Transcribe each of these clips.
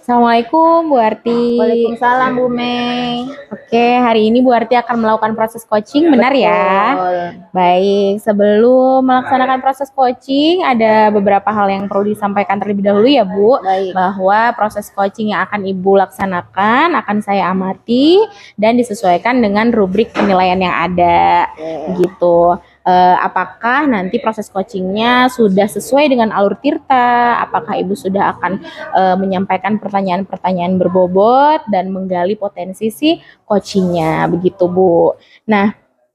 Assalamualaikum Bu Arti. Waalaikumsalam Bu Mei. Oke, hari ini Bu Arti akan melakukan proses coaching, benar ya? Betul. Baik, sebelum melaksanakan proses coaching, ada beberapa hal yang perlu disampaikan terlebih dahulu ya Bu. Baik. Bahwa proses coaching yang akan Ibu laksanakan akan saya amati dan disesuaikan dengan rubrik penilaian yang ada. Gitu. Apakah nanti proses coachingnya sudah sesuai dengan alur Tirta? Apakah Ibu sudah akan menyampaikan pertanyaan-pertanyaan berbobot dan menggali potensi si coachingnya, begitu Bu. Nah,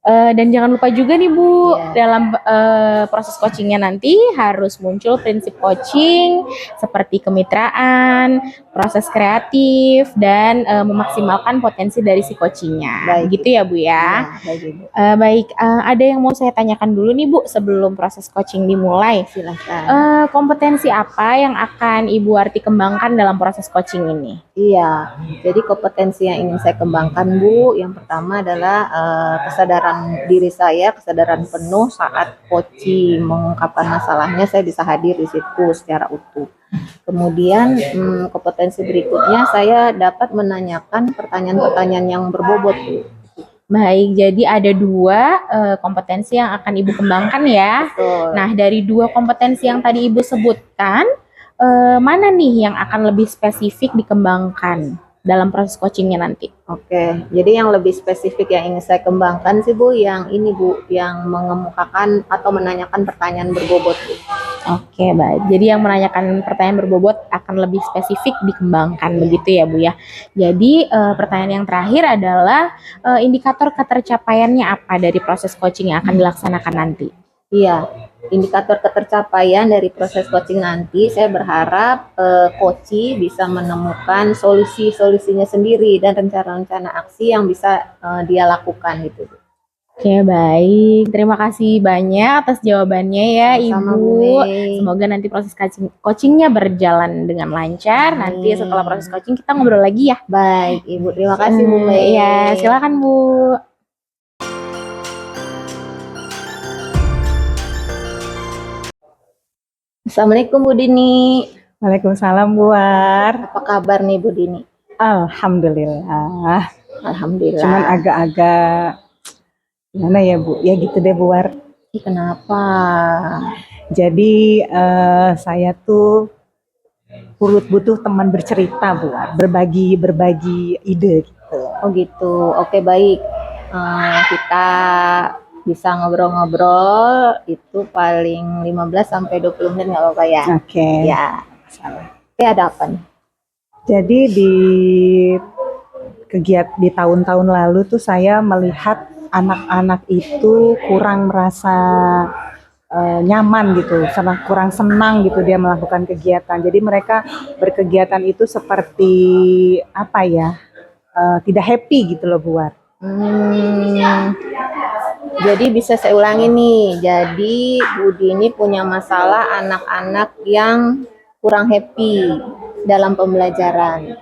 dan jangan lupa juga nih Bu, dalam proses coachingnya nanti harus muncul prinsip coaching seperti kemitraan, proses kreatif, dan memaksimalkan potensi dari si coachingnya. Baik. Gitu ya Bu ya. Baik Ibu. Baik, ada yang mau saya tanyakan dulu nih Bu sebelum proses coaching dimulai. Silahkan. Kompetensi apa yang akan Ibu Arti kembangkan dalam proses coaching ini? Iya, jadi kompetensi yang ingin saya kembangkan Bu, yang pertama adalah kesadaran diri saya, kesadaran penuh saat coaching mengungkapkan masalahnya, saya bisa hadir di situ secara utuh. Kemudian kompetensi berikutnya saya dapat menanyakan pertanyaan-pertanyaan yang berbobot Bu. Baik, jadi ada dua kompetensi yang akan Ibu kembangkan ya. Betul. Nah, dari dua kompetensi yang tadi Ibu sebutkan, mana nih yang akan lebih spesifik dikembangkan dalam proses coachingnya nanti? Oke, jadi yang lebih spesifik yang ingin saya kembangkan sih Bu, yang ini Bu, yang mengemukakan atau menanyakan pertanyaan berbobot Bu. Oke, baik. Jadi yang menanyakan pertanyaan berbobot akan lebih spesifik dikembangkan, begitu ya Bu ya. Jadi pertanyaan yang terakhir adalah indikator ketercapaiannya apa dari proses coaching yang akan dilaksanakan nanti? Iya, indikator ketercapaian dari proses coaching nanti, saya berharap coach bisa menemukan solusinya sendiri dan rencana-rencana aksi yang bisa dia lakukan gitu. Oke, baik. Terima kasih banyak atas jawabannya ya Sama-sama, Ibu. Bu Mei. Semoga nanti proses coachingnya berjalan dengan lancar. Nanti setelah proses coaching kita ngobrol lagi ya. Baik Ibu, terima kasih Bu Mei. Iya, silakan Bu. Assalamualaikum Bu Dini. Waalaikumsalam Bu War. Apa kabar nih Bu Dini? Alhamdulillah. Alhamdulillah. Cuman agak-agak gimana ya Bu? Ya gitu deh Bu War. Kenapa? Jadi saya tuh butuh teman bercerita Bu War, berbagi ide gitu. Oh gitu. Oke baik. Kita bisa ngobrol-ngobrol itu paling 15 sampai 20 menit nggak apa-apa ya? Oke. Ya. Oke, ada apa nih? Jadi di tahun-tahun lalu tuh saya melihat anak-anak itu kurang merasa nyaman gitu, kurang senang gitu dia melakukan kegiatan. Jadi mereka berkegiatan itu seperti apa ya, tidak happy gitu loh Bu War. Jadi bisa saya ulangi nih, jadi Bu Dini punya masalah anak-anak yang kurang happy dalam pembelajaran.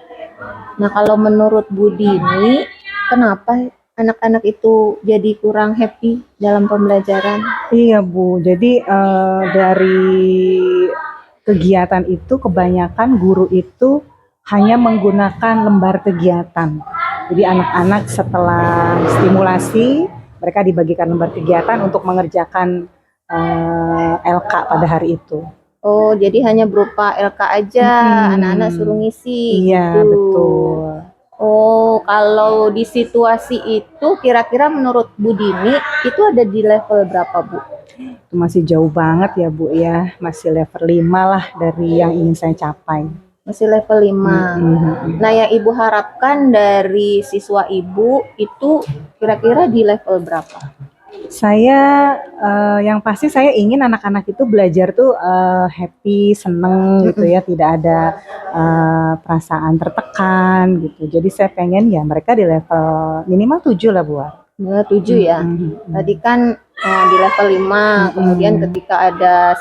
Nah kalau menurut Bu Dini, kenapa anak-anak itu jadi kurang happy dalam pembelajaran? Iya Bu, jadi dari kegiatan itu kebanyakan guru itu hanya menggunakan lembar kegiatan. Jadi anak-anak setelah stimulasi, mereka dibagikan lembar kegiatan untuk mengerjakan LK pada hari itu. Oh, jadi hanya berupa LK aja, anak-anak suruh ngisi. Iya, gitu. betul. Oh, kalau di situasi itu kira-kira menurut Bu Dini itu ada di level berapa Bu? Itu masih jauh banget ya Bu ya, masih level 5 lah dari yang ingin saya capai. Masih level 5. Nah, yang Ibu harapkan dari siswa Ibu itu kira-kira di level berapa? Saya yang pasti saya ingin anak-anak itu belajar tuh happy, seneng gitu ya, tidak ada perasaan tertekan gitu. Jadi saya pengen ya mereka di level minimal 7 lah Bu. 7 ya. Tadi kan di level 5, kemudian ketika ada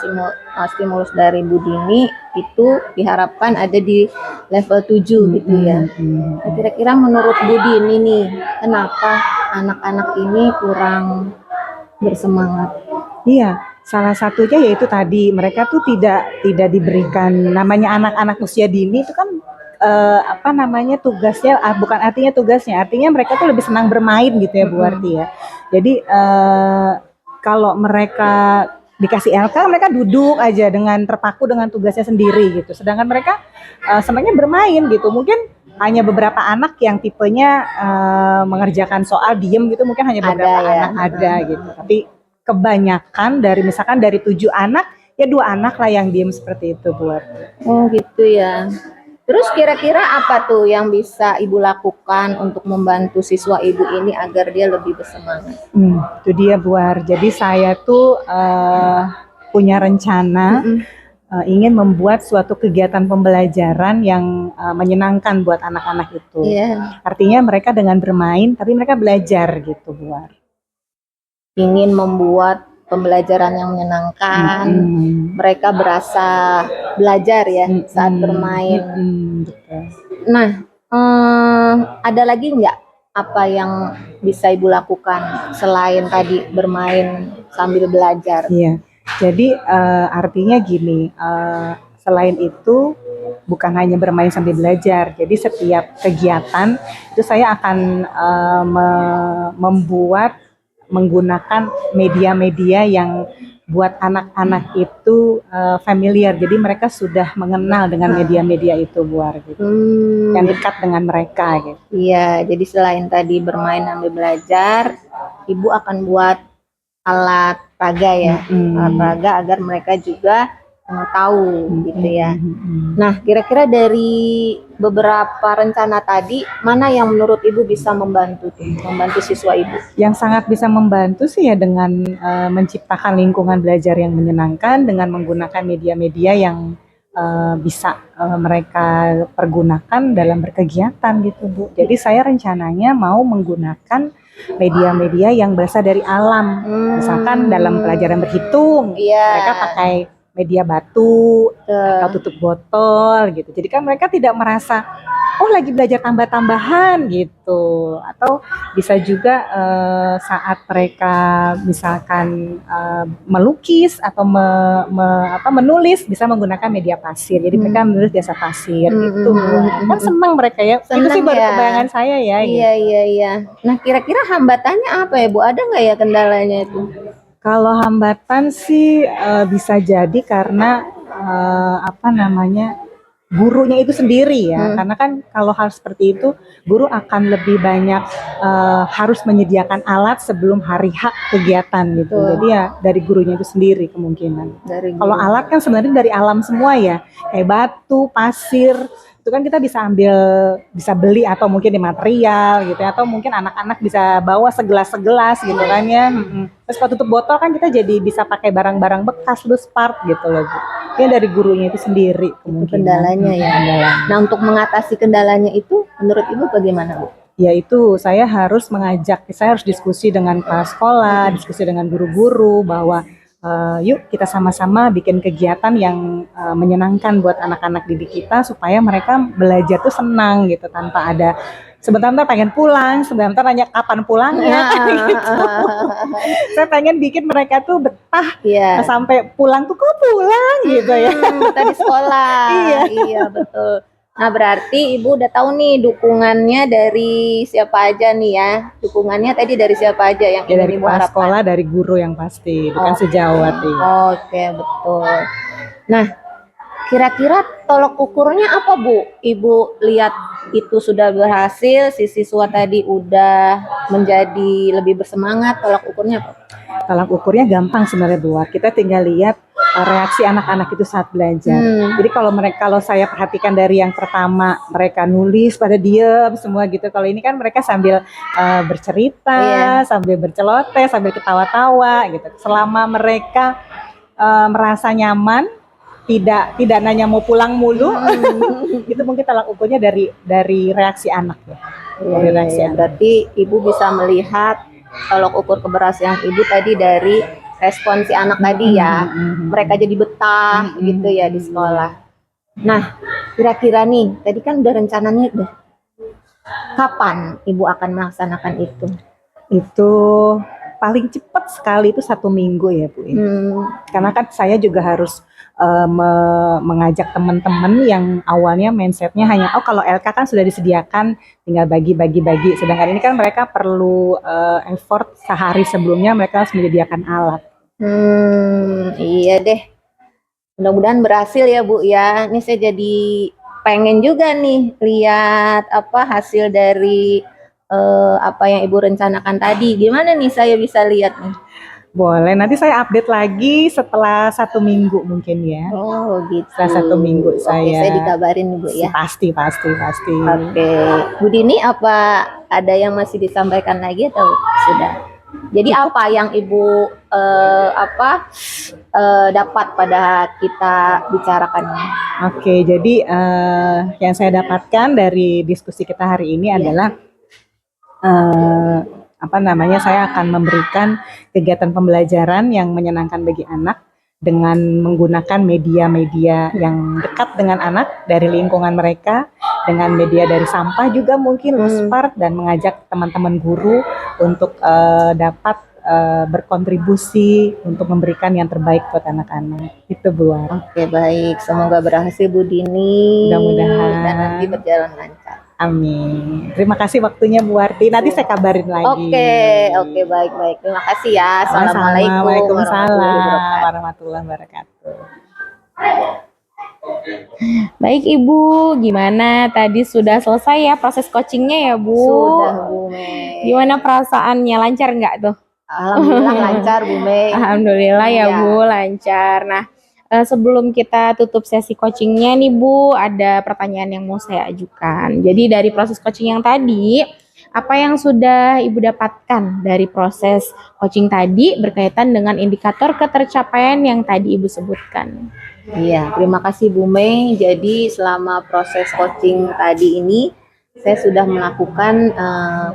stimulus dari Bu Dini itu diharapkan ada di level 7 gitu ya. Nah, kira-kira menurut Bu Dini nih, kenapa anak-anak ini kurang bersemangat? Iya, salah satunya yaitu tadi mereka tuh tidak diberikan, namanya anak-anak usia dini itu kan apa namanya tugasnya, bukan artinya tugasnya, artinya mereka tuh lebih senang bermain gitu ya Bu Warti ya. Jadi kalau mereka dikasih LK, mereka duduk aja dengan terpaku dengan tugasnya sendiri gitu. Sedangkan mereka senangnya bermain gitu. Mungkin hanya beberapa anak yang tipenya mengerjakan soal diem gitu, mungkin hanya beberapa Ada ya. anak ada gitu. Tapi kebanyakan dari misalkan dari 7 anak, ya 2 anak lah yang diem seperti itu Bu Warti. Oh gitu ya. Terus kira-kira apa tuh yang bisa Ibu lakukan untuk membantu siswa Ibu ini agar dia lebih bersemangat? Itu dia Bu War. Jadi saya tuh punya rencana ingin membuat suatu kegiatan pembelajaran yang menyenangkan buat anak-anak itu. Iya. Artinya mereka dengan bermain, tapi mereka belajar gitu Bu War. Ingin membuat pembelajaran yang menyenangkan. Mereka berasa belajar ya saat bermain. Betul. Nah, ada lagi nggak apa yang bisa Ibu lakukan selain tadi bermain sambil belajar? Iya. Jadi artinya gini, selain itu bukan hanya bermain sambil belajar. Jadi setiap kegiatan itu saya akan membuat menggunakan media-media yang buat anak-anak itu familiar. Jadi mereka sudah mengenal dengan media-media itu Bu War, gitu. Yang dekat dengan mereka gitu. Iya, jadi selain tadi bermain sambil belajar, Ibu akan buat alat raga ya, alat raga agar mereka juga tahu gitu ya. Nah, kira-kira dari beberapa rencana tadi, mana yang menurut Ibu bisa membantu siswa Ibu? Yang sangat bisa membantu sih ya dengan menciptakan lingkungan belajar yang menyenangkan dengan menggunakan media-media yang bisa mereka pergunakan dalam berkegiatan gitu Bu. Jadi saya rencananya mau menggunakan media-media yang berasal dari alam. Misalkan dalam pelajaran berhitung, mereka pakai media batu atau tutup botol gitu. Jadi kan mereka tidak merasa oh lagi belajar tambah-tambahan gitu. Atau bisa juga saat mereka misalkan melukis atau menulis bisa menggunakan media pasir. Jadi mereka menulis biasa pasir gitu. Kan senang mereka ya. Itu sih baru kebayangan saya ya. Iya. Nah, kira-kira hambatannya apa ya Bu? Ada nggak ya kendalanya itu? Kalau hambatan sih bisa jadi karena gurunya itu sendiri ya. Karena kan kalau hal seperti itu guru akan lebih banyak harus menyediakan alat sebelum hari H kegiatan gitu. Jadi ya dari gurunya itu sendiri kemungkinan. Kalau alat kan sebenarnya dari alam semua ya. Kayak batu, pasir, itu kan kita bisa beli atau mungkin di material gitu ya, atau mungkin anak-anak bisa bawa segelas-segelas gitu kan ya. Terus kalau tutup botol kan kita jadi bisa pakai barang-barang bekas, terus part gitu loh Bu. Ini dari gurunya itu sendiri kemungkinan. Kendalanya ya. Nah, untuk mengatasi kendalanya itu menurut Ibu bagaimana Bu? Ya itu saya harus diskusi dengan kepala sekolah, diskusi dengan guru-guru bahwa yuk kita sama-sama bikin kegiatan yang menyenangkan buat anak-anak didik kita supaya mereka belajar tuh senang gitu tanpa ada sebentar pengen pulang, sebentar nanya kapan pulangnya gitu. Saya pengen bikin mereka tuh betah sampai pulang tuh kok pulang gitu ya. Betah di sekolah. Iya betul. Nah, berarti Ibu udah tahu nih dukungannya dari siapa aja nih ya. Dukungannya tadi dari siapa aja yang ya, dari Ibu harapkan? Sekolah, dari guru yang pasti, bukan sejawat ya. Oke, betul. Nah, kira-kira tolok ukurnya apa Bu? Ibu lihat itu sudah berhasil, si siswa tadi udah menjadi lebih bersemangat, tolok ukurnya apa? Tolak ukurnya gampang sebenarnya Bu. Kita tinggal lihat reaksi anak-anak itu saat belajar. Jadi kalau saya perhatikan dari yang pertama mereka nulis pada diem semua gitu. Kalau ini kan mereka sambil bercerita, sambil berceloteh, sambil ketawa-tawa gitu. Selama mereka merasa nyaman, tidak nanya mau pulang mulu, itu mungkin tolak ukurnya dari reaksi anak ya. Dari reaksi anak. Berarti Ibu bisa melihat tolak ukur keberhasilan Ibu tadi dari respon si anak tadi ya. Mereka jadi betah gitu ya di sekolah. Nah, kira-kira nih, tadi kan udah rencananya udah. Kapan Ibu akan melaksanakan itu? Itu paling cepat sekali itu 1 minggu ya Bu. Karena kan saya juga harus mengajak teman-teman yang awalnya mindsetnya hanya kalau LK kan sudah disediakan tinggal bagi-bagi, sedangkan ini kan mereka perlu effort sehari sebelumnya mereka harus menyediakan alat. Iya deh. Mudah-mudahan berhasil ya Bu ya. Ini saya jadi pengen juga nih lihat apa hasil dari apa yang Ibu rencanakan tadi. Gimana nih saya bisa lihat nih? Boleh, nanti saya update lagi setelah 1 minggu mungkin ya. Oh gitu. Setelah 1 minggu Oke, saya. saya dikabarin Bu ya. Pasti. Oke. Bu Dini, apa ada yang masih disampaikan lagi atau sudah? Jadi apa yang Ibu dapat pada kita bicarakan ini? Oke, jadi yang saya dapatkan dari diskusi kita hari ini adalah saya akan memberikan kegiatan pembelajaran yang menyenangkan bagi anak dengan menggunakan media-media yang dekat dengan anak dari lingkungan mereka, dengan media dari sampah juga mungkin Luspart, dan mengajak teman-teman guru untuk dapat berkontribusi untuk memberikan yang terbaik buat anak-anak. Itu Bu. Oke, baik. Semoga berhasil Bu Dini. Mudah-mudahan. Dan nanti berjalan lancar. Amin. Terima kasih waktunya Bu Warti. Nanti saya kabarin lagi. Oke, baik. Terima kasih ya. Assalamualaikum Waalaikumsalam warahmatullahi wabarakatuh. Baik Ibu, gimana tadi sudah selesai ya proses coachingnya ya Bu? Sudah Bu Mei. Gimana perasaannya, lancar nggak tuh? Alhamdulillah lancar Bu Mei. Alhamdulillah ya Bu, lancar. Nah, sebelum kita tutup sesi coachingnya nih Bu, ada pertanyaan yang mau saya ajukan. Jadi dari proses coaching yang tadi, apa yang sudah Ibu dapatkan dari proses coaching tadi berkaitan dengan indikator ketercapaian yang tadi Ibu sebutkan? Iya, terima kasih Bu Mei. Jadi selama proses coaching tadi ini, saya sudah melakukan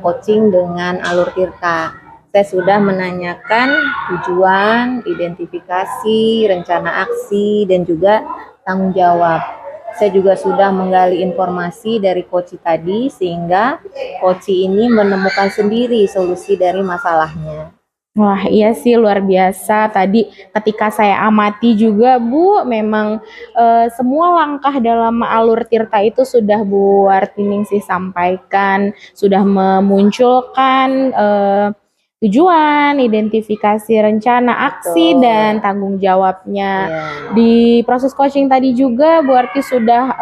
coaching dengan Alur Tirta. Saya sudah menanyakan tujuan, identifikasi, rencana aksi, dan juga tanggung jawab. Saya juga sudah menggali informasi dari coach tadi, sehingga coach ini menemukan sendiri solusi dari masalahnya. Wah iya sih luar biasa. Tadi ketika saya amati juga Bu, memang semua langkah dalam Alur Tirta itu sudah Bu Wartiningsih sampaikan, sudah memunculkan tujuan, identifikasi rencana aksi, dan tanggung jawabnya. Di proses coaching tadi juga Bu Arti sudah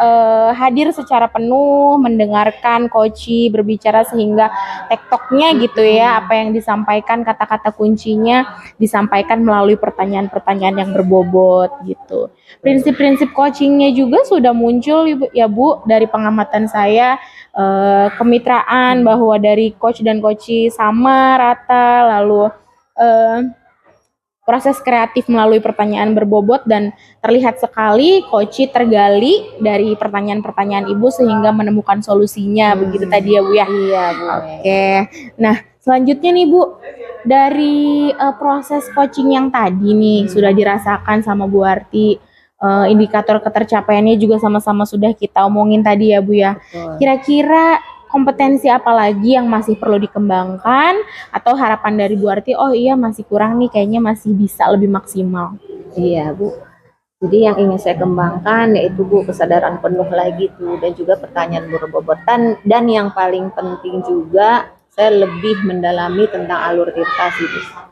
hadir secara penuh, mendengarkan coach berbicara sehingga tektoknya gitu ya, apa yang disampaikan, kata-kata kuncinya disampaikan melalui pertanyaan-pertanyaan yang berbobot gitu. Prinsip-prinsip coachingnya juga sudah muncul ya Bu dari pengamatan saya. Kemitraan bahwa dari coach dan coach sama rata, lalu proses kreatif melalui pertanyaan berbobot, dan terlihat sekali coach tergali dari pertanyaan-pertanyaan Ibu sehingga menemukan solusinya. Begitu tadi ya Bu ya. Iya Bu. Oke. Nah selanjutnya nih Bu, dari proses coaching yang tadi nih sudah dirasakan sama Bu Arti. Indikator ketercapaiannya juga sama-sama sudah kita omongin tadi ya Bu ya. Kira-kira kompetensi apa lagi yang masih perlu dikembangkan, atau harapan dari Bu Arti, oh iya masih kurang nih, kayaknya masih bisa lebih maksimal? Iya Bu. Jadi yang ingin saya kembangkan yaitu Bu kesadaran penuh lagi tuh, dan juga pertanyaan berbobotan, dan yang paling penting juga saya lebih mendalami tentang Alur Tirta sih Bu.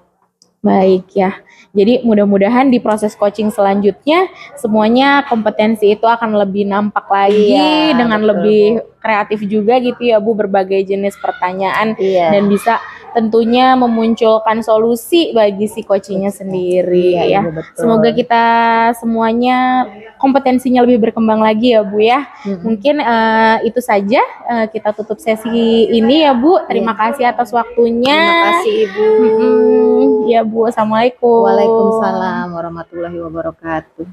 Baik ya, jadi mudah-mudahan di proses coaching selanjutnya semuanya kompetensi itu akan lebih nampak lagi, dengan betul, lebih kreatif juga gitu ya Bu, berbagai jenis pertanyaan, dan bisa tentunya memunculkan solusi bagi si coachingnya sendiri ya. Semoga kita semuanya kompetensinya lebih berkembang lagi ya Bu ya. Mungkin itu saja, kita tutup sesi ini ya Bu. Terima kasih atas waktunya. Terima kasih Ibu. Ya Bu, assalamualaikum. Waalaikumsalam warahmatullahi wabarakatuh.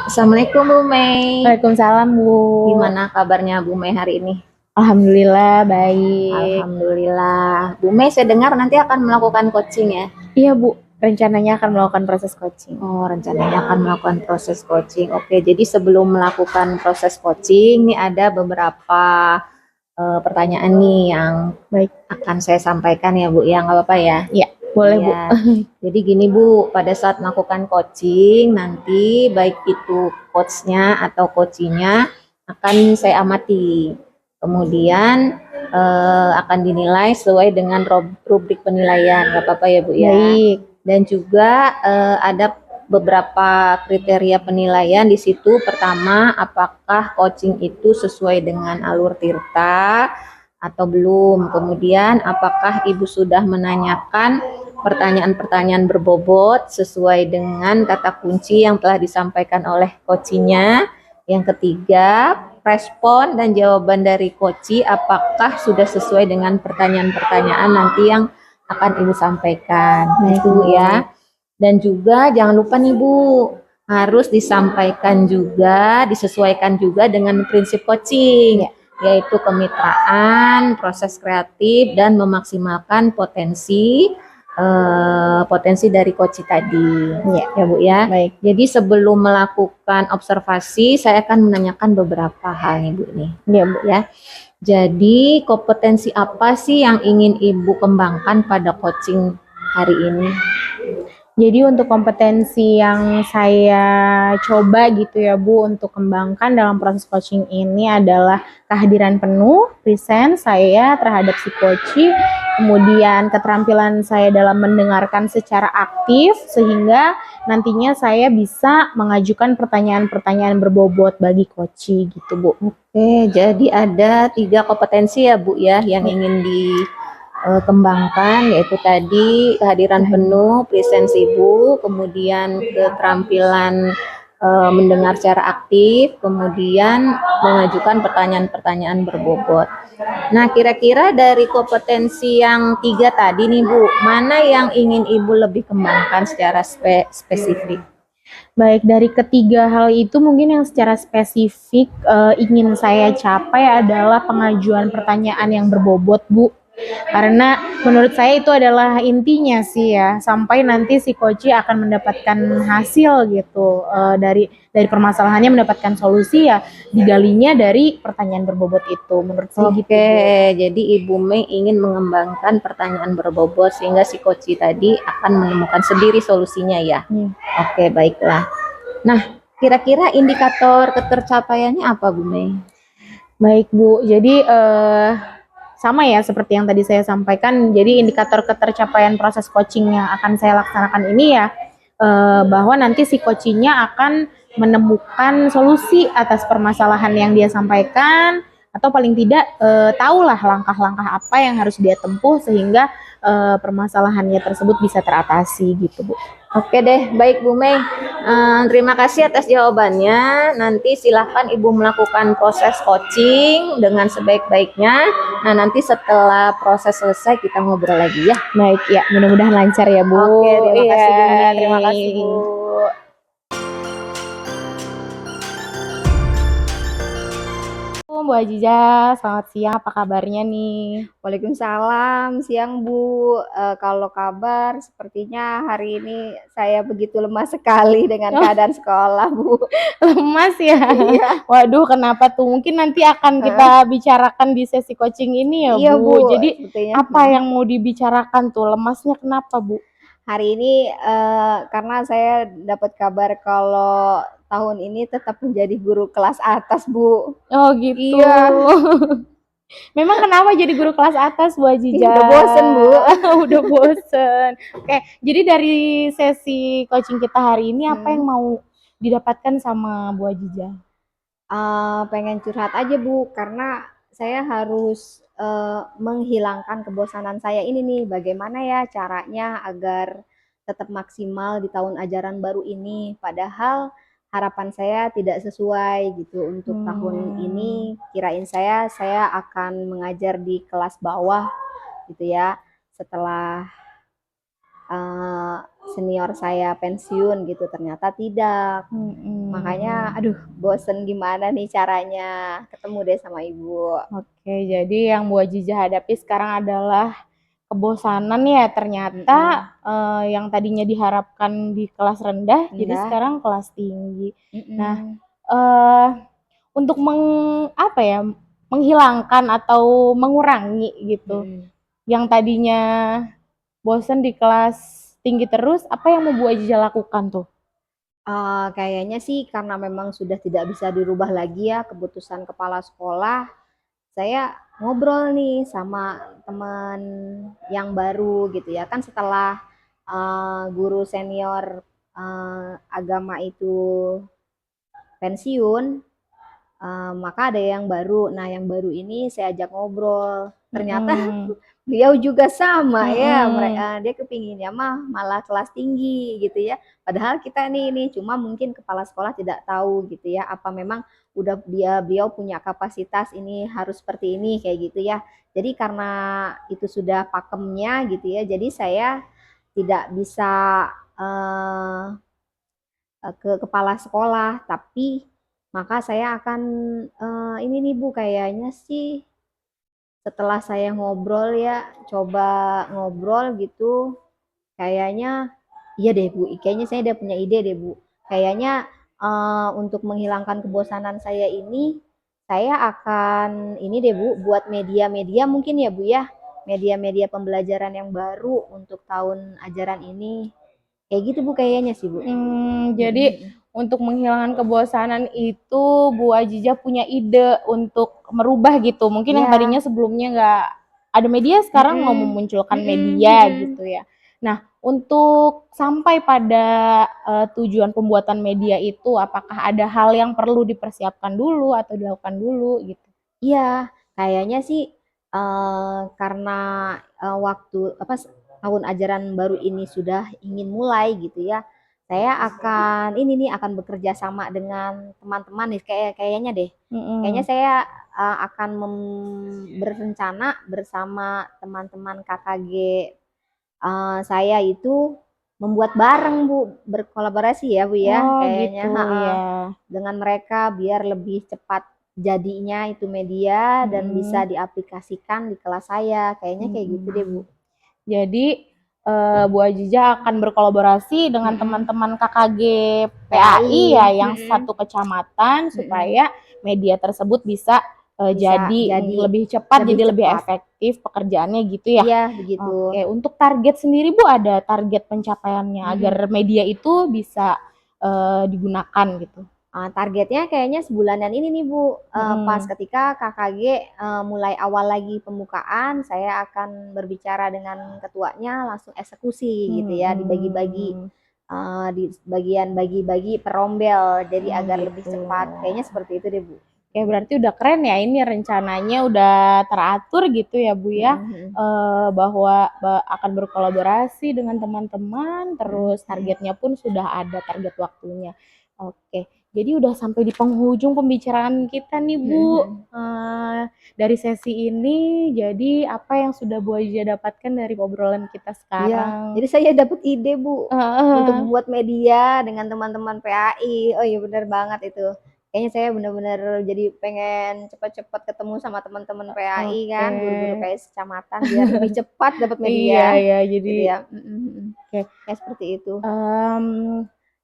Assalamualaikum Bu Mei. Waalaikumsalam Bu. Gimana kabarnya Bu Mei hari ini? Alhamdulillah baik. Alhamdulillah. Bu Mei, saya dengar nanti akan melakukan coaching ya? Iya Bu, rencananya akan melakukan proses coaching. Oh, rencananya akan melakukan proses coaching. Oke, jadi sebelum melakukan proses coaching, ini ada beberapa pertanyaan nih yang Baik. akan saya sampaikan ya Bu, ya nggak apa-apa ya? Ya, boleh Bu. Iya. Jadi gini Bu, pada saat melakukan coaching nanti baik itu coachnya atau coachinya akan saya amati. Kemudian akan dinilai sesuai dengan rubrik penilaian, nggak apa-apa ya Bu ya. Baik. Dan juga ada beberapa kriteria penilaian di situ. Pertama, apakah coaching itu sesuai dengan alur Tirta atau belum. Kemudian, apakah Ibu sudah menanyakan pertanyaan-pertanyaan berbobot sesuai dengan kata kunci yang telah disampaikan oleh coachingnya. Yang ketiga, respon dan jawaban dari coaching apakah sudah sesuai dengan pertanyaan-pertanyaan nanti yang akan Ibu sampaikan. Itu ya. Dan juga jangan lupa nih Bu, harus disampaikan juga, disesuaikan juga dengan prinsip coaching, yaitu kemitraan, proses kreatif, dan memaksimalkan potensi dari coaching tadi. Ya Bu ya. Baik. Jadi sebelum melakukan observasi, saya akan menanyakan beberapa hal nih Bu nih. Ya Bu ya. Jadi kompetensi apa sih yang ingin Ibu kembangkan pada coaching hari ini? Jadi untuk kompetensi yang saya coba gitu ya Bu untuk kembangkan dalam proses coaching ini adalah kehadiran penuh, present saya terhadap si coaching, kemudian keterampilan saya dalam mendengarkan secara aktif sehingga nantinya saya bisa mengajukan pertanyaan-pertanyaan berbobot bagi coaching gitu Bu. Oke, jadi ada 3 kompetensi ya Bu ya yang ingin dikembangkan, yaitu tadi kehadiran penuh, presensi Ibu, kemudian keterampilan mendengar secara aktif, kemudian mengajukan pertanyaan-pertanyaan berbobot. Nah, kira-kira dari kompetensi yang 3 tadi nih Bu, mana yang ingin Ibu lebih kembangkan secara spesifik? Baik, dari ketiga hal itu mungkin yang secara spesifik ingin saya capai adalah pengajuan pertanyaan yang berbobot Bu. Karena menurut saya itu adalah intinya sih ya, sampai nanti si coach akan mendapatkan hasil gitu dari permasalahannya mendapatkan solusi ya digalinya dari pertanyaan berbobot itu menurut saya gitu. Oke, jadi Ibu Mei ingin mengembangkan pertanyaan berbobot sehingga si coach tadi akan menemukan sendiri solusinya ya. Oke, baiklah. Nah, kira-kira indikator ketercapaiannya apa Bu Mei? Baik Bu, jadi sama ya seperti yang tadi saya sampaikan, jadi indikator ketercapaian proses coaching yang akan saya laksanakan ini ya bahwa nanti si coachingnya akan menemukan solusi atas permasalahan yang dia sampaikan atau paling tidak tahulah langkah-langkah apa yang harus dia tempuh sehingga permasalahannya tersebut bisa teratasi gitu Bu. Oke deh, baik Bu Mei. Terima kasih atas jawabannya. Nanti silahkan Ibu melakukan proses coaching dengan sebaik-baiknya. Nah, nanti setelah proses selesai kita ngobrol lagi ya. Baik ya, mudah-mudahan lancar ya Bu. Oke, terima kasih Bu Mei. Terima kasih Bu. Bu Aziza, selamat siang, apa kabarnya nih? Waalaikumsalam, siang Bu. Kalau kabar sepertinya hari ini saya begitu lemah sekali dengan keadaan sekolah Bu. Lemas ya? Iya. Waduh, kenapa tuh? Mungkin nanti akan kita bicarakan di sesi coaching ini ya Iya, Bu. Bu, Jadi sepertinya. apa yang mau dibicarakan tuh? Lemasnya kenapa Bu? Hari ini karena saya dapat kabar kalau tahun ini tetap menjadi guru kelas atas Bu. Oh gitu. Iya. Memang kenapa jadi guru kelas atas Bu Aziza? Udah bosen Bu. Udah bosen. Oke, jadi dari sesi coaching kita hari ini apa yang mau didapatkan sama Bu Aziza? Pengen curhat aja Bu, karena saya harus menghilangkan kebosanan saya ini nih. Bagaimana ya caranya agar tetap maksimal di tahun ajaran baru ini, padahal harapan saya tidak sesuai gitu untuk tahun ini. Kirain saya akan mengajar di kelas bawah gitu ya, setelah senior saya pensiun gitu, ternyata tidak. Makanya aduh bosen gimana nih caranya, ketemu deh sama Ibu. Oke, jadi yang Bu Aziza hadapi sekarang adalah kebosanan ya ternyata yang tadinya diharapkan di kelas rendah jadi sekarang kelas tinggi. Nah, untuk menghilangkan atau mengurangi gitu. Yang tadinya bosen di kelas tinggi terus, apa yang mau Bu Aziza lakukan tuh? Kayaknya sih karena memang sudah tidak bisa dirubah lagi ya keputusan kepala sekolah, saya ngobrol nih sama teman yang baru gitu ya. Kan setelah guru senior agama itu pensiun, maka ada yang baru. Nah, yang baru ini saya ajak ngobrol. Ternyata beliau juga sama ya, dia kepinginnya mah malah kelas tinggi gitu ya. Padahal kita nih ini cuma mungkin kepala sekolah tidak tahu gitu ya, apa memang udah beliau punya kapasitas ini harus seperti ini kayak gitu ya. Jadi karena itu sudah pakemnya gitu ya, jadi saya tidak bisa eh, ke kepala sekolah, tapi maka saya akan ini nih Bu, kayaknya sih setelah saya ngobrol ya, coba ngobrol gitu, kayaknya iya deh Bu, kayaknya saya udah punya ide deh Bu. Kayaknya untuk menghilangkan kebosanan saya ini, saya akan ini deh Bu, buat media-media mungkin ya Bu ya, media-media pembelajaran yang baru untuk tahun ajaran ini. Kayak gitu Bu kayaknya sih Bu. Jadi untuk menghilangkan kebosanan itu Bu Aziza punya ide untuk merubah gitu. Mungkin yang Iya. tadinya sebelumnya nggak ada media, sekarang mau memunculkan media gitu ya. Nah, untuk sampai pada tujuan pembuatan media itu, apakah ada hal yang perlu dipersiapkan dulu atau dilakukan dulu gitu? Iya, kayaknya sih karena waktu tahun ajaran baru ini sudah ingin mulai gitu ya. Saya akan ini nih akan bekerja sama dengan teman-teman nih kayaknya deh. Kayaknya saya akan berencana bersama teman-teman KKG saya itu membuat bareng Bu, berkolaborasi ya Bu ya Oh kayaknya. gitu ya. Dengan mereka biar lebih cepat jadinya itu media dan bisa diaplikasikan di kelas saya. Kayaknya kayak gitu deh Bu. Jadi Bu Aziza akan berkolaborasi dengan teman-teman KKG PAI ya yang satu kecamatan supaya media tersebut bisa jadi lebih cepat, jadi lebih efektif pekerjaannya gitu ya. Iya, begitu. Oke, untuk target sendiri Bu ada target pencapaiannya agar media itu bisa digunakan gitu. Targetnya kayaknya sebulanan ini nih Bu, pas ketika KKG mulai awal lagi pembukaan, saya akan berbicara dengan ketuanya langsung eksekusi gitu ya, dibagi-bagi di bagian bagi-bagi per rombel, jadi agar lebih cepat. Kayaknya seperti itu deh Bu. Oke, berarti udah keren ya ini rencananya udah teratur gitu ya Bu ya, bahwa akan berkolaborasi dengan teman-teman, terus targetnya pun sudah ada target waktunya. Oke, jadi udah sampai di penghujung pembicaraan kita nih Bu. Dari sesi ini, jadi apa yang sudah Bu Aziza dapatkan dari obrolan kita Iya, sekarang? jadi saya dapat ide Bu untuk membuat media dengan teman-teman PAI. Oh iya benar banget itu. Kayaknya saya benar-benar jadi pengen cepat-cepat ketemu sama teman-teman PAI kan, guru-guru PAI secamatan biar lebih cepat dapat media. Iya, jadi Gitu ya. Oke. Kayak seperti itu.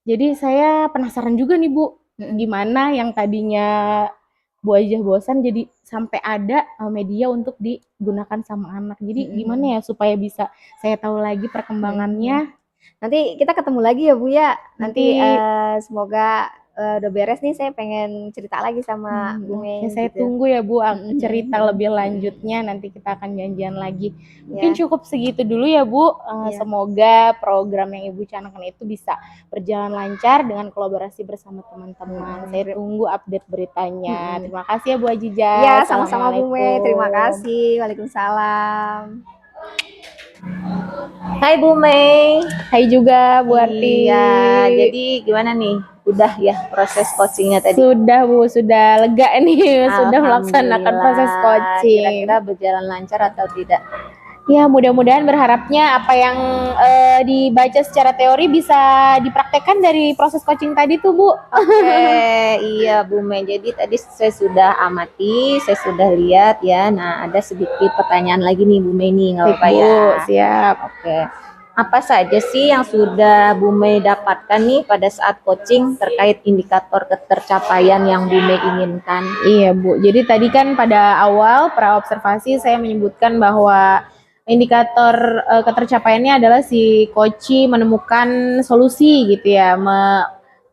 Jadi saya penasaran juga nih Bu, gimana yang tadinya Bu Aziza bosan jadi sampai ada media untuk digunakan sama anak. Jadi gimana ya supaya bisa saya tahu lagi perkembangannya. Nanti kita ketemu lagi ya Bu ya. Nanti Nanti semoga udah beres nih, saya pengen cerita lagi sama Bu Mei. Oke, saya gitu. tunggu ya Bu cerita lebih lanjutnya, nanti kita akan janjian lagi. Mungkin cukup segitu dulu ya Bu. Semoga program yang Ibu canangkan itu bisa berjalan lancar dengan kolaborasi bersama teman-teman. Saya tunggu update beritanya. Terima kasih ya Bu Aziza. Iya, sama-sama Bu Mei. Terima kasih. Waalaikumsalam. Hai Bu Mei. Hai juga Bu Arti. Iya, jadi gimana nih? Udah ya proses coachingnya tadi? Sudah Bu, sudah lega nih, sudah melaksanakan proses coaching. Kira-kira berjalan lancar atau tidak? Ya, mudah-mudahan berharapnya apa yang dibaca secara teori bisa dipraktekkan dari proses coaching tadi tuh Bu. Oke, iya Bu Mei. Jadi tadi saya sudah amati, saya sudah lihat ya. Nah, ada sedikit pertanyaan lagi nih Bu Mei nih, nggak apa-apa ya? Siap. Oke. Apa saja sih yang sudah Bu Mei dapatkan nih pada saat coaching terkait indikator ketercapaian yang Bu Mei inginkan? Iya Bu, jadi tadi kan pada awal pra-observasi saya menyebutkan bahwa indikator ketercapaiannya adalah si coach menemukan solusi gitu ya,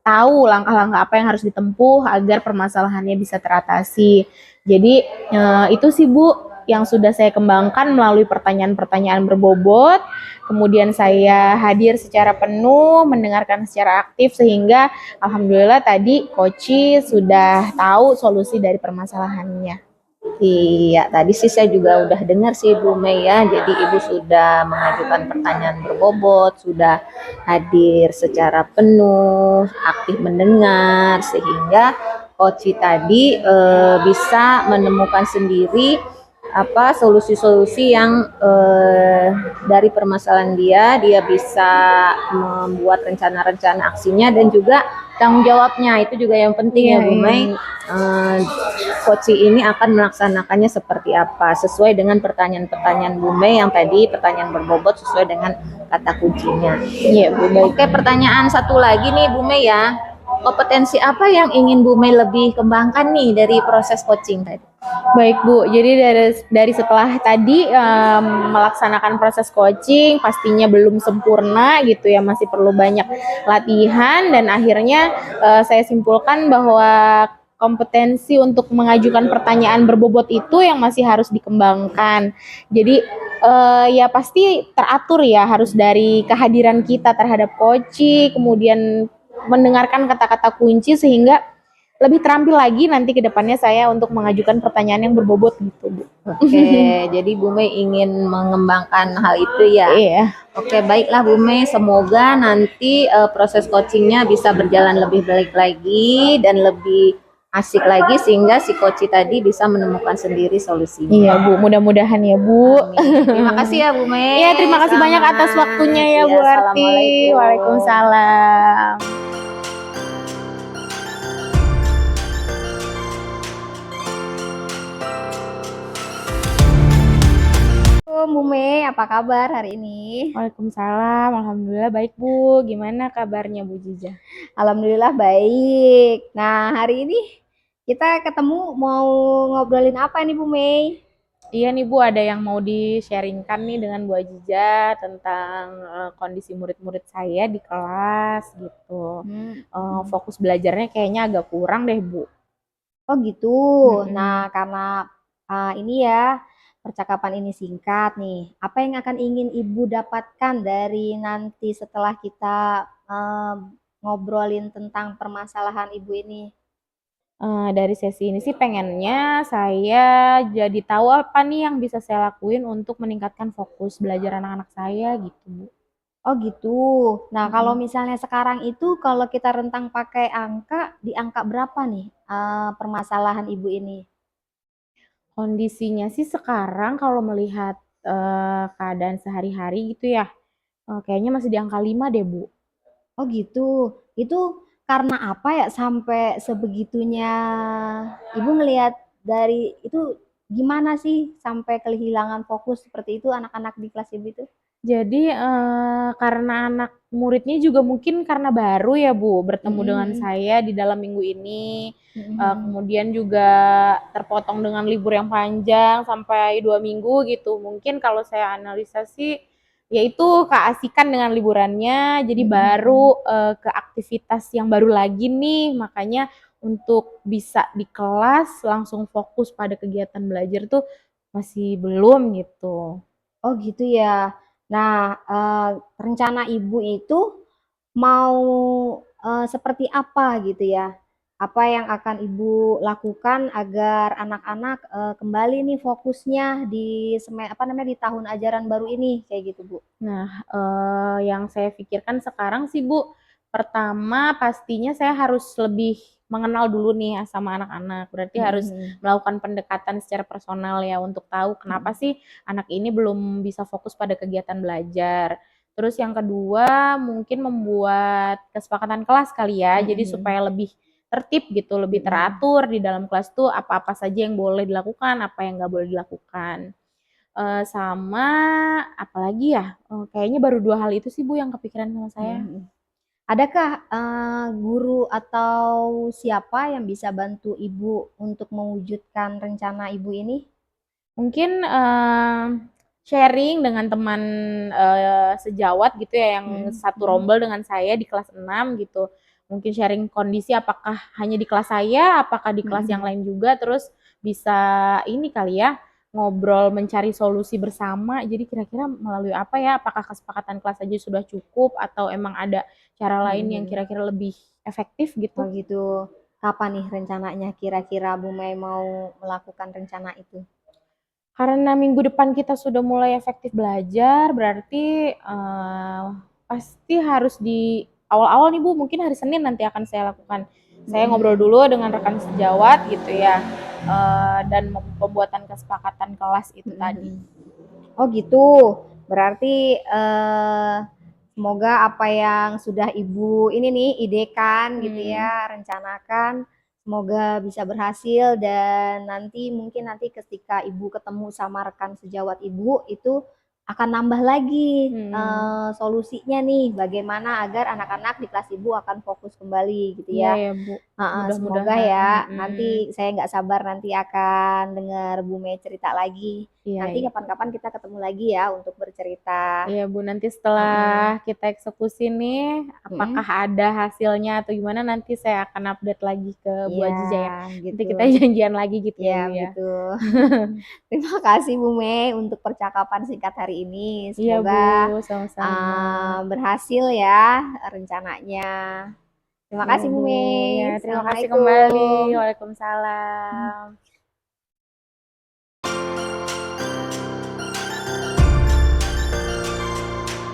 tahu langkah-langkah apa yang harus ditempuh agar permasalahannya bisa teratasi. Jadi itu sih Bu yang sudah saya kembangkan melalui pertanyaan-pertanyaan berbobot. Kemudian saya hadir secara penuh, mendengarkan secara aktif sehingga alhamdulillah tadi coach sudah tahu solusi dari permasalahannya. Iya, tadi sih saya juga udah dengar sih Bu Mei ya. Jadi Ibu sudah mengajukan pertanyaan berbobot, sudah hadir secara penuh, aktif mendengar sehingga coach tadi bisa menemukan sendiri apa solusi-solusi yang dari permasalahan dia bisa membuat rencana-rencana aksinya dan juga tanggung jawabnya. Itu juga yang penting ya Bu Mei. Coach ini akan melaksanakannya seperti apa sesuai dengan pertanyaan-pertanyaan Bu Mei yang tadi pertanyaan berbobot sesuai dengan kata kuncinya. Iya Bu, baik. Oke, pertanyaan satu lagi nih Bu Mei ya. Kompetensi apa yang ingin Bu Mei lebih kembangkan nih dari proses coaching tadi? Baik Bu, jadi dari setelah tadi melaksanakan proses coaching pastinya belum sempurna gitu ya, masih perlu banyak latihan dan akhirnya saya simpulkan bahwa kompetensi untuk mengajukan pertanyaan berbobot itu yang masih harus dikembangkan. Jadi ya pasti teratur ya, harus dari kehadiran kita terhadap coaching, kemudian mendengarkan kata-kata kunci sehingga lebih terampil lagi nanti ke depannya saya untuk mengajukan pertanyaan yang berbobot gitu Bu. Oke, jadi Bu Mei ingin mengembangkan hal itu ya. Iya. Oke, baiklah Bu Mei, semoga nanti proses coachingnya bisa berjalan lebih baik lagi dan lebih asik lagi sehingga si coach tadi bisa menemukan sendiri solusinya. Iya Bu, mudah-mudahan ya Bu. Amin. Terima kasih ya Bu Mei. Iya, terima kasih banyak atas waktunya ya Bu Arti. Assalamualaikum. Waalaikumsalam. Bu Mei, apa kabar hari ini? Waalaikumsalam, alhamdulillah baik Bu. Gimana kabarnya Bu Jiza? Alhamdulillah baik. Nah, hari ini kita ketemu mau ngobrolin apa nih Bu Mei? Iya nih Bu, ada yang mau di-sharingkan nih dengan Bu Ajiza tentang kondisi murid-murid saya di kelas gitu. Fokus belajarnya kayaknya agak kurang deh Bu. Oh gitu. Mm-mm. Nah, karena ini ya percakapan ini singkat nih. Apa yang akan ingin Ibu dapatkan dari nanti setelah kita ngobrolin tentang permasalahan Ibu ini? Dari sesi ini sih pengennya saya jadi tahu apa nih yang bisa saya lakuin untuk meningkatkan fokus belajar anak-anak saya gitu Bu. Oh gitu. Nah, kalau misalnya sekarang itu kalau kita rentang pakai angka, di angka berapa nih permasalahan Ibu ini? Kondisinya sih sekarang kalau melihat keadaan sehari-hari gitu ya, kayaknya masih di angka 5 deh Bu. Oh gitu. Itu karena apa ya sampai sebegitunya Ibu ngelihat dari itu gimana sih sampai kehilangan fokus seperti itu anak-anak di kelas Ibu itu? Jadi karena anak muridnya juga mungkin karena baru ya Bu bertemu dengan saya di dalam minggu ini, kemudian juga terpotong dengan libur yang panjang sampai 2 minggu gitu. Mungkin kalau saya analisa sih yaitu keasikan dengan liburannya, jadi baru ke aktivitas yang baru lagi nih, makanya untuk bisa di kelas langsung fokus pada kegiatan belajar tuh masih belum gitu. Oh gitu ya. Nah, rencana Ibu itu mau seperti apa gitu ya? Apa yang akan Ibu lakukan agar anak-anak kembali nih fokusnya di di tahun ajaran baru ini kayak gitu, Bu? Nah, yang saya pikirkan sekarang sih Bu, pertama pastinya saya harus lebih mengenal dulu nih sama anak-anak. Berarti harus melakukan pendekatan secara personal ya untuk tahu kenapa sih anak ini belum bisa fokus pada kegiatan belajar. Terus yang kedua mungkin membuat kesepakatan kelas kali ya, jadi supaya lebih tertib gitu, lebih teratur di dalam kelas tuh apa-apa saja yang boleh dilakukan, apa yang nggak boleh dilakukan. sama apalagi ya? Kayaknya baru 2 hal itu sih Bu yang kepikiran sama saya. Adakah guru atau siapa yang bisa bantu Ibu untuk mewujudkan rencana Ibu ini? Mungkin sharing dengan teman sejawat gitu ya yang satu rombel dengan saya di kelas 6 gitu. Mungkin sharing kondisi apakah hanya di kelas saya, apakah di kelas yang lain juga, terus bisa ini kali ya, ngobrol mencari solusi bersama. Jadi kira-kira melalui apa ya? Apakah kesepakatan kelas aja sudah cukup atau emang ada cara lain yang kira-kira lebih efektif Oh gitu? gitu. Kapan nih rencananya kira-kira Bu Mei mau melakukan rencana itu? Karena minggu depan kita sudah mulai efektif belajar, berarti pasti harus di awal-awal nih Bu, mungkin hari Senin nanti akan saya lakukan. Saya ngobrol dulu dengan rekan sejawat gitu ya, dan pembuatan kesepakatan kelas itu tadi. Oh gitu. Berarti semoga apa yang sudah Ibu ini nih idekan gitu ya, rencanakan semoga bisa berhasil dan mungkin nanti ketika Ibu ketemu sama rekan sejawat Ibu itu akan nambah lagi solusinya nih bagaimana agar anak-anak di kelas Ibu akan fokus kembali gitu Iya ya. ya Bu, Semoga mudah-mudahan. ya. Nanti saya nggak sabar nanti akan dengar Bu Mei cerita lagi. Iya, Nanti iya. kapan-kapan kita ketemu lagi ya untuk bercerita. Iya Bu, nanti setelah kita eksekusi nih, apakah ada hasilnya atau gimana nanti saya akan update lagi ke Bu Iya, Aziza ya. Nanti gitu. kita janjian lagi gitu ya Iya, Bu ya. begitu. Terima kasih Bu Mei untuk percakapan singkat hari ini. Iya Bu, Semoga sama-sama. berhasil ya rencananya. Terima Iya kasih Bu Bu, ya Mei. terima kasih kembali. Assalamualaikum. Waalaikumsalam.